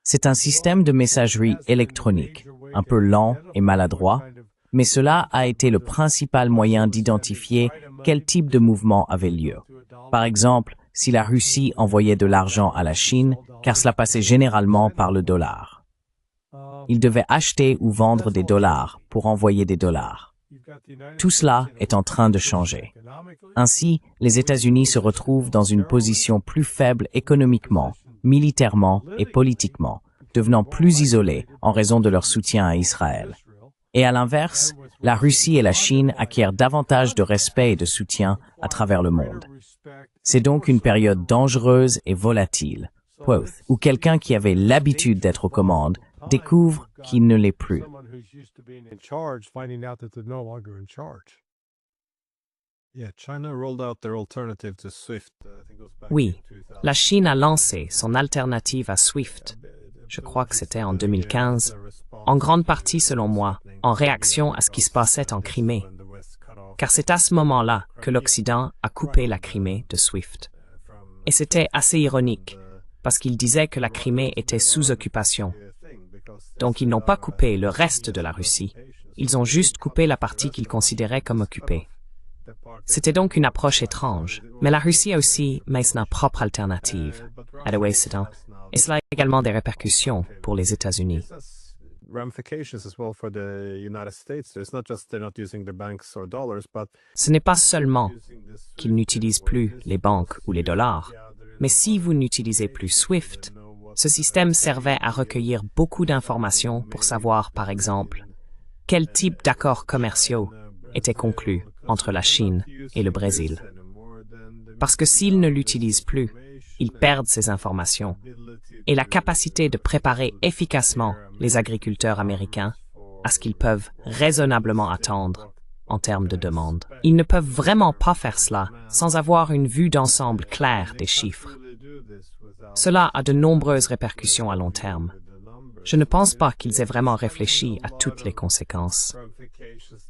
Speaker 2: C'est un système de messagerie électronique, un peu lent et maladroit, mais cela a été le principal moyen d'identifier quel type de mouvement avait lieu. Par exemple, si la Russie envoyait de l'argent à la Chine, car cela passait généralement par le dollar. Ils devaient acheter ou vendre des dollars pour envoyer des dollars. Tout cela est en train de changer. Ainsi, les États-Unis se retrouvent dans une position plus faible économiquement, militairement et politiquement, devenant plus isolés en raison de leur soutien à Israël. Et à l'inverse, la Russie et la Chine acquièrent davantage de respect et de soutien à travers le monde. C'est donc une période dangereuse et volatile, où quelqu'un qui avait l'habitude d'être aux commandes découvre qu'il ne l'est plus.
Speaker 1: Oui, la Chine a lancé son alternative à SWIFT. Je crois que c'était en 2015, en grande partie selon moi, en réaction à ce qui se passait en Crimée. Car c'est à ce moment-là que l'Occident a coupé la Crimée de SWIFT. Et c'était assez ironique, parce qu'ils disaient que la Crimée était sous occupation. Donc ils n'ont pas coupé le reste de la Russie, ils ont juste coupé la partie qu'ils considéraient comme occupée. C'était donc une approche étrange, mais la Russie a aussi sa propre alternative, et cela a également des répercussions pour les États-Unis. Ce n'est pas seulement qu'ils n'utilisent plus les banques ou les dollars, mais si vous n'utilisez plus SWIFT, ce système servait à recueillir beaucoup d'informations pour savoir, par exemple, quel type d'accords commerciaux étaient conclus entre la Chine et le Brésil. Parce que s'ils ne l'utilisent plus, ils perdent ces informations et la capacité de préparer efficacement les agriculteurs américains à ce qu'ils peuvent raisonnablement attendre en termes de demande. Ils ne peuvent vraiment pas faire cela sans avoir une vue d'ensemble claire des chiffres. Cela a de nombreuses répercussions à long terme. Je ne pense pas qu'ils aient vraiment réfléchi à toutes les conséquences.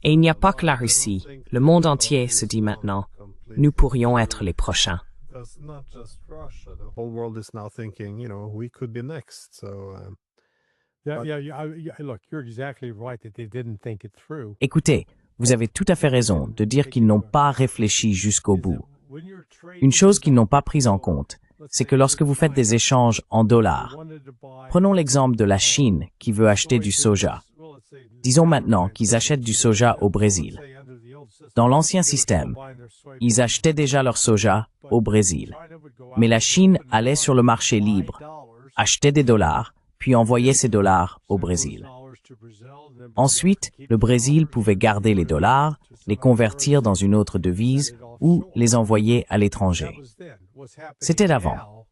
Speaker 1: Et il n'y a pas que la Russie, le monde entier se dit maintenant, nous pourrions être les prochains.
Speaker 2: Écoutez, vous avez tout à fait raison de dire qu'ils n'ont pas réfléchi jusqu'au bout. Une chose qu'ils n'ont pas prise en compte, c'est que lorsque vous faites des échanges en dollars, prenons l'exemple de la Chine qui veut acheter du soja. Disons maintenant qu'ils achètent du soja au Brésil. Dans l'ancien système, ils achetaient déjà leur soja au Brésil. Mais la Chine allait sur le marché libre, achetait des dollars, puis envoyait ces dollars au Brésil. Ensuite, le Brésil pouvait garder les dollars, les convertir dans une autre devise ou les envoyer à l'étranger. C'était avant.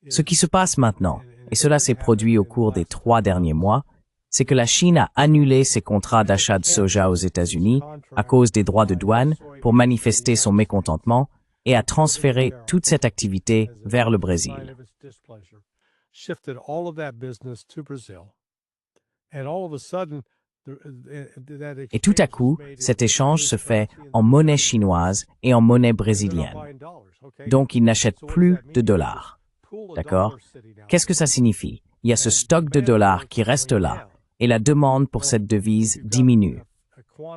Speaker 2: Ce qui se passe maintenant, et cela s'est produit au cours des 3 derniers mois, c'est que la Chine a annulé ses contrats d'achat de soja aux États-Unis à cause des droits de douane pour manifester son mécontentement et a transféré toute cette activité vers le Brésil. Et tout à coup, cet échange se fait en monnaie chinoise et en monnaie brésilienne. Donc, ils n'achètent plus de dollars. D'accord? Qu'est-ce que ça signifie? Il y a ce stock de dollars qui reste là et la demande pour cette devise diminue.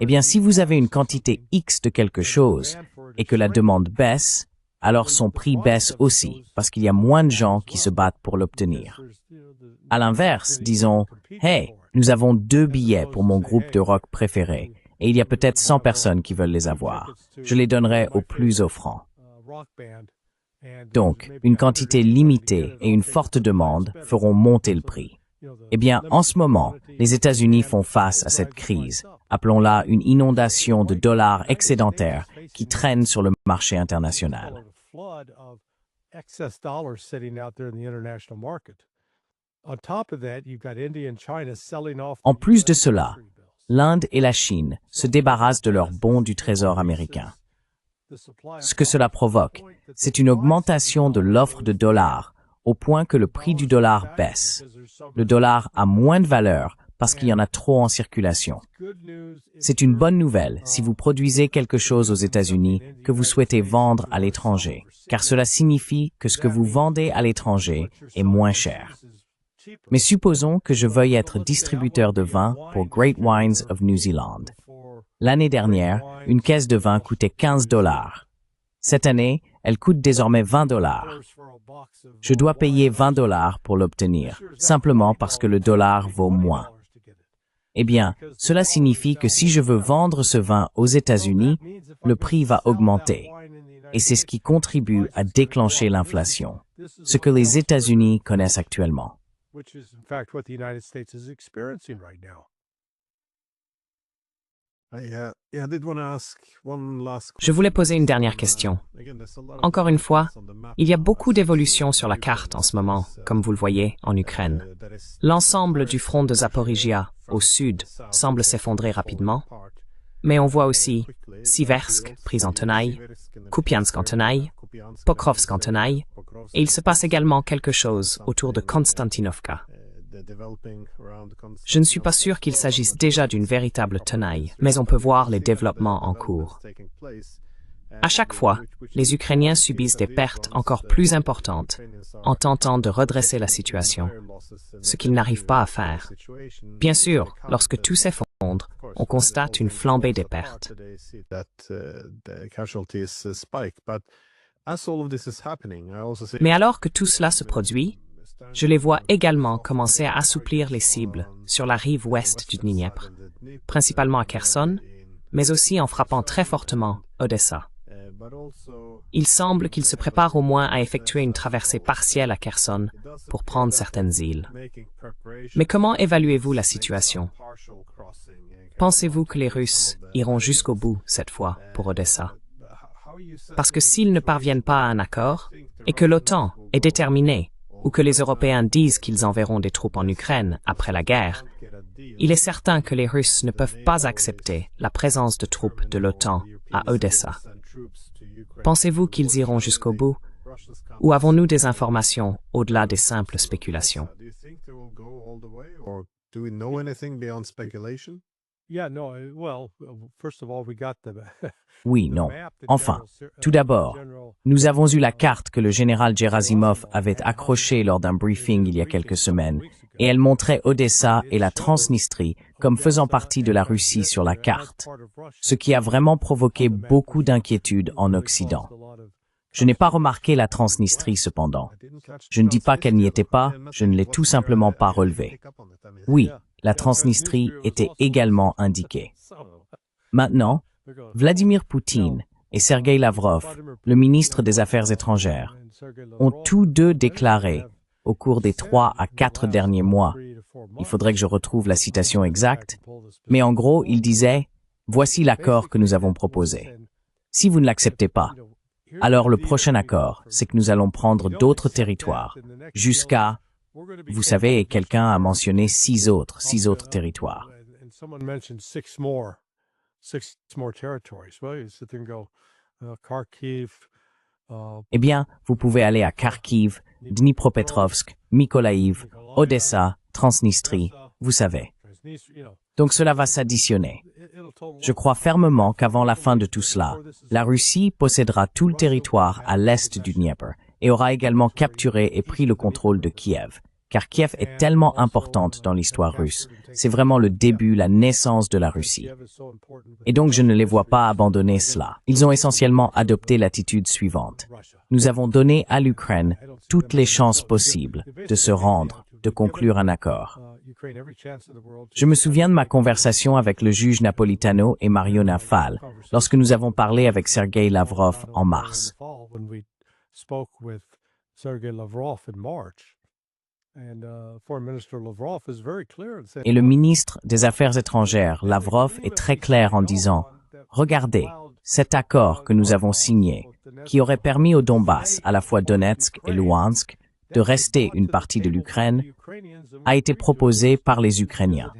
Speaker 2: Eh bien, si vous avez une quantité X de quelque chose et que la demande baisse, alors son prix baisse aussi parce qu'il y a moins de gens qui se battent pour l'obtenir. À l'inverse, disons, « Hey, nous avons 2 billets pour mon groupe de rock préféré et il y a peut-être 100 personnes qui veulent les avoir. Je les donnerai au plus offrant. » Donc, une quantité limitée et une forte demande feront monter le prix. Eh bien, en ce moment, les États-Unis font face à cette crise, appelons-la une inondation de dollars excédentaires qui traînent sur le marché international. En plus de cela, l'Inde et la Chine se débarrassent de leurs bons du Trésor américain. Ce que cela provoque, c'est une augmentation de l'offre de dollars au point que le prix du dollar baisse. Le dollar a moins de valeur parce qu'il y en a trop en circulation. C'est une bonne nouvelle si vous produisez quelque chose aux États-Unis que vous souhaitez vendre à l'étranger, car cela signifie que ce que vous vendez à l'étranger est moins cher. Mais supposons que je veuille être distributeur de vin pour Great Wines of New Zealand. L'année dernière, une caisse de vin coûtait 15 $. Cette année, elle coûte désormais 20 $. Je dois payer 20 $ pour l'obtenir, simplement parce que le dollar vaut moins. Eh bien, cela signifie que si je veux vendre ce vin aux États-Unis, le prix va augmenter. Et c'est ce qui contribue à déclencher l'inflation, ce que les États-Unis connaissent actuellement.
Speaker 1: Je voulais poser une dernière question. Encore une fois, il y a beaucoup d'évolutions sur la carte en ce moment, comme vous le voyez, en Ukraine. L'ensemble du front de Zaporizhia, au sud, semble s'effondrer rapidement, mais on voit aussi Siversk, prise en tenaille, Kupiansk en tenaille, Pokrovsk en tenaille, et il se passe également quelque chose autour de Konstantinovka. Je ne suis pas sûr qu'il s'agisse déjà d'une véritable tenaille, mais on peut voir les développements en cours. À chaque fois, les Ukrainiens subissent des pertes encore plus importantes en tentant de redresser la situation, ce qu'ils n'arrivent pas à faire. Bien sûr, lorsque tout s'effondre, on constate une flambée des pertes. Mais alors que tout cela se produit, je les vois également commencer à assouplir les cibles sur la rive ouest du Dniepr, principalement à Kherson, mais aussi en frappant très fortement Odessa. Il semble qu'ils se préparent au moins à effectuer une traversée partielle à Kherson pour prendre certaines îles. Mais comment évaluez-vous la situation? Pensez-vous que les Russes iront jusqu'au bout cette fois pour Odessa? Parce que s'ils ne parviennent pas à un accord, et que l'OTAN est déterminée, ou que les Européens disent qu'ils enverront des troupes en Ukraine après la guerre, il est certain que les Russes ne peuvent pas accepter la présence de troupes de l'OTAN à Odessa. Pensez-vous qu'ils iront jusqu'au bout? Ou avons-nous des informations au-delà des simples spéculations?
Speaker 2: Oui, non. Enfin, tout d'abord, nous avons eu la carte que le général Gerasimov avait accrochée lors d'un briefing il y a quelques semaines, et elle montrait Odessa et la Transnistrie comme faisant partie de la Russie sur la carte, ce qui a vraiment provoqué beaucoup d'inquiétudes en Occident. Je n'ai pas remarqué la Transnistrie cependant. Je ne dis pas qu'elle n'y était pas, je ne l'ai tout simplement pas relevée. Oui, la Transnistrie était également indiquée. Maintenant, Vladimir Poutine et Sergei Lavrov, le ministre des Affaires étrangères, ont tous deux déclaré, au cours des 3 à 4 derniers mois, il faudrait que je retrouve la citation exacte, mais en gros, ils disaient « Voici l'accord que nous avons proposé. Si vous ne l'acceptez pas, alors le prochain accord, c'est que nous allons prendre d'autres territoires, jusqu'à Vous savez, et quelqu'un a mentionné six autres territoires. Eh bien, vous pouvez aller à Kharkiv, Dnipropetrovsk, Mykolaïv, Odessa, Transnistrie, vous savez. Donc cela va s'additionner. Je crois fermement qu'avant la fin de tout cela, la Russie possédera tout le territoire à l'est du Dniepr et aura également capturé et pris le contrôle de Kiev, car Kiev est tellement importante dans l'histoire russe. C'est vraiment le début, la naissance de la Russie. Et donc je ne les vois pas abandonner cela. Ils ont essentiellement adopté l'attitude suivante. Nous avons donné à l'Ukraine toutes les chances possibles de se rendre, de conclure un accord. Je me souviens de ma conversation avec le juge Napolitano et Mariona Fall lorsque nous avons parlé avec Sergei Lavrov en mars. Et le ministre des Affaires étrangères, Lavrov, est très clair en disant « Regardez, cet accord que nous avons signé, qui aurait permis au Donbass, à la fois Donetsk et Louhansk, de rester une partie de l'Ukraine, a été proposé par les Ukrainiens.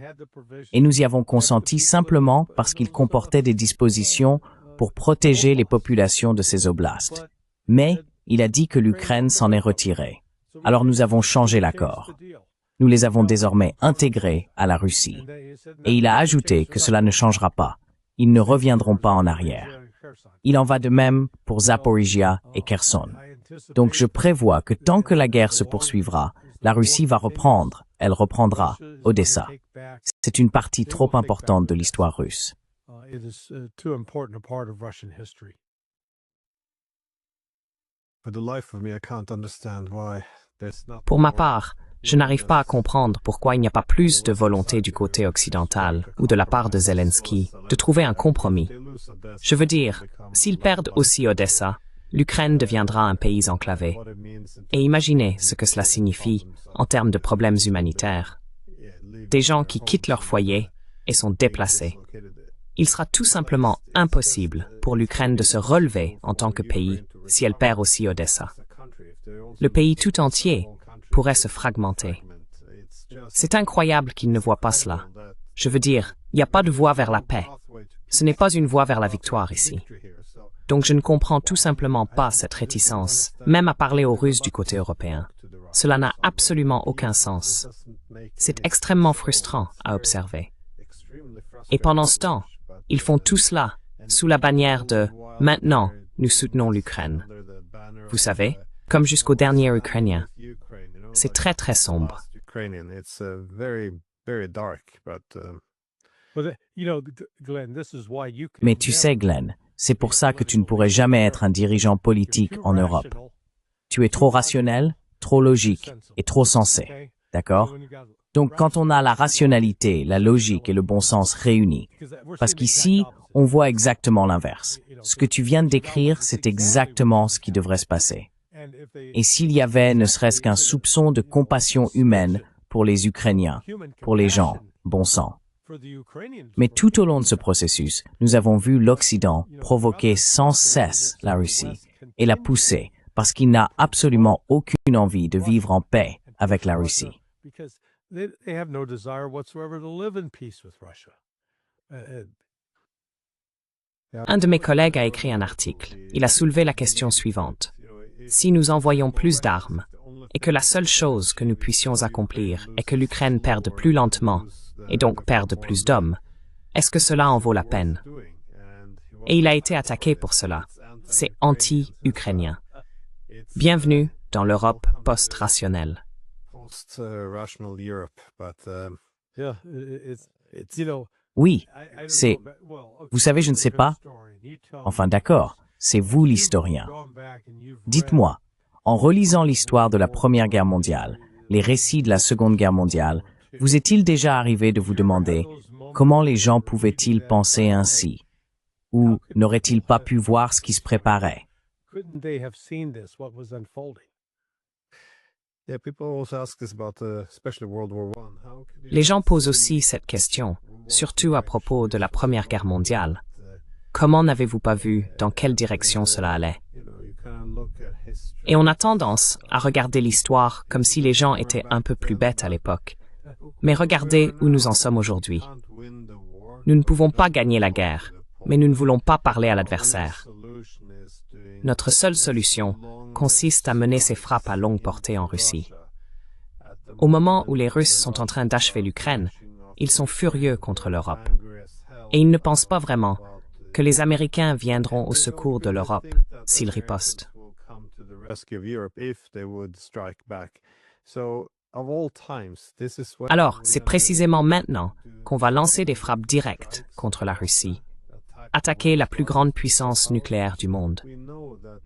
Speaker 2: Et nous y avons consenti simplement parce qu'il comportait des dispositions pour protéger les populations de ces oblasts. Mais il a dit que l'Ukraine s'en est retirée. Alors nous avons changé l'accord. Nous les avons désormais intégrés à la Russie. Et il a ajouté que cela ne changera pas. Ils ne reviendront pas en arrière. Il en va de même pour Zaporizhia et Kherson. Donc je prévois que tant que la guerre se poursuivra, la Russie va reprendre, elle reprendra Odessa. C'est une partie trop importante de l'histoire russe.
Speaker 1: Pour ma part, je n'arrive pas à comprendre pourquoi il n'y a pas plus de volonté du côté occidental ou de la part de Zelensky de trouver un compromis. Je veux dire, s'ils perdent aussi Odessa, l'Ukraine deviendra un pays enclavé. Et imaginez ce que cela signifie en termes de problèmes humanitaires. Des gens qui quittent leur foyer et sont déplacés. Il sera tout simplement impossible pour l'Ukraine de se relever en tant que pays si elle perd aussi Odessa. Le pays tout entier pourrait se fragmenter. C'est incroyable qu'ils ne voient pas cela. Je veux dire, il n'y a pas de voie vers la paix. Ce n'est pas une voie vers la victoire ici. Donc je ne comprends tout simplement pas cette réticence, même à parler aux Russes du côté européen. Cela n'a absolument aucun sens. C'est extrêmement frustrant à observer. Et pendant ce temps, ils font tout cela sous la bannière de « Maintenant, nous soutenons l'Ukraine ». Vous savez, comme jusqu'au dernier Ukrainien. C'est très très sombre.
Speaker 2: Mais tu sais, Glenn, c'est pour ça que tu ne pourrais jamais être un dirigeant politique en Europe. Tu es trop rationnel, trop logique et trop sensé, d'accord? Donc quand on a la rationalité, la logique et le bon sens réunis, parce qu'ici, on voit exactement l'inverse. Ce que tu viens de décrire, c'est exactement ce qui devrait se passer. Et s'il y avait ne serait-ce qu'un soupçon de compassion humaine pour les Ukrainiens, pour les gens, bon sang. Mais tout au long de ce processus, nous avons vu l'Occident provoquer sans cesse la Russie et la pousser parce qu'il n'a absolument aucune envie de vivre en paix avec la Russie.
Speaker 1: Un de mes collègues a écrit un article. Il a soulevé la question suivante. Si nous envoyons plus d'armes, et que la seule chose que nous puissions accomplir est que l'Ukraine perde plus lentement, et donc perde plus d'hommes, est-ce que cela en vaut la peine? Et il a été attaqué pour cela. C'est anti-ukrainien. Bienvenue dans l'Europe post-rationnelle.
Speaker 2: Oui, c'est... Vous savez, je ne sais pas. Enfin, d'accord, c'est vous l'historien. Dites-moi, en relisant l'histoire de la Première Guerre mondiale, les récits de la Seconde Guerre mondiale, vous est-il déjà arrivé de vous demander comment les gens pouvaient-ils penser ainsi? Ou n'auraient-ils pas pu voir ce qui se préparait?
Speaker 1: Les gens posent aussi cette question, surtout à propos de la Première Guerre mondiale. Comment n'avez-vous pas vu dans quelle direction cela allait? Et on a tendance à regarder l'histoire comme si les gens étaient un peu plus bêtes à l'époque. Mais regardez où nous en sommes aujourd'hui. Nous ne pouvons pas gagner la guerre, mais nous ne voulons pas parler à l'adversaire. Notre seule solution consiste à mener ces frappes à longue portée en Russie. Au moment où les Russes sont en train d'achever l'Ukraine, ils sont furieux contre l'Europe. Et ils ne pensent pas vraiment que les Américains viendront au secours de l'Europe s'ils ripostent. Alors, c'est précisément maintenant qu'on va lancer des frappes directes contre la Russie, attaquer la plus grande puissance nucléaire du monde.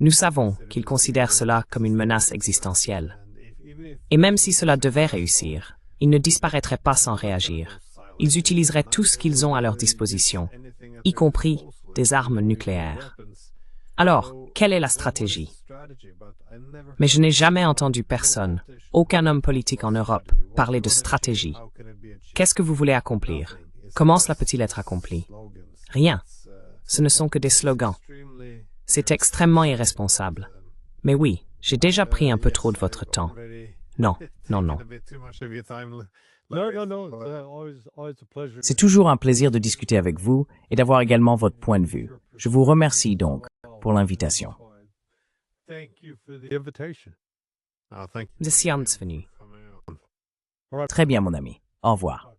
Speaker 1: Nous savons qu'ils considèrent cela comme une menace existentielle. Et même si cela devait réussir, ils ne disparaîtraient pas sans réagir. Ils utiliseraient tout ce qu'ils ont à leur disposition, y compris des armes nucléaires. Alors, quelle est la stratégie? Mais je n'ai jamais entendu personne, aucun homme politique en Europe, parler de stratégie. Qu'est-ce que vous voulez accomplir? Comment cela peut-il être accompli? Rien. Ce ne sont que des slogans. C'est extrêmement irresponsable. Mais oui, j'ai déjà pris un peu trop de votre temps. Non, non, non.
Speaker 2: C'est toujours un plaisir de discuter avec vous et d'avoir également votre point de vue. Je vous remercie donc pour l'invitation.
Speaker 1: Vous êtes si venu.
Speaker 2: Très bien, mon ami. Au revoir.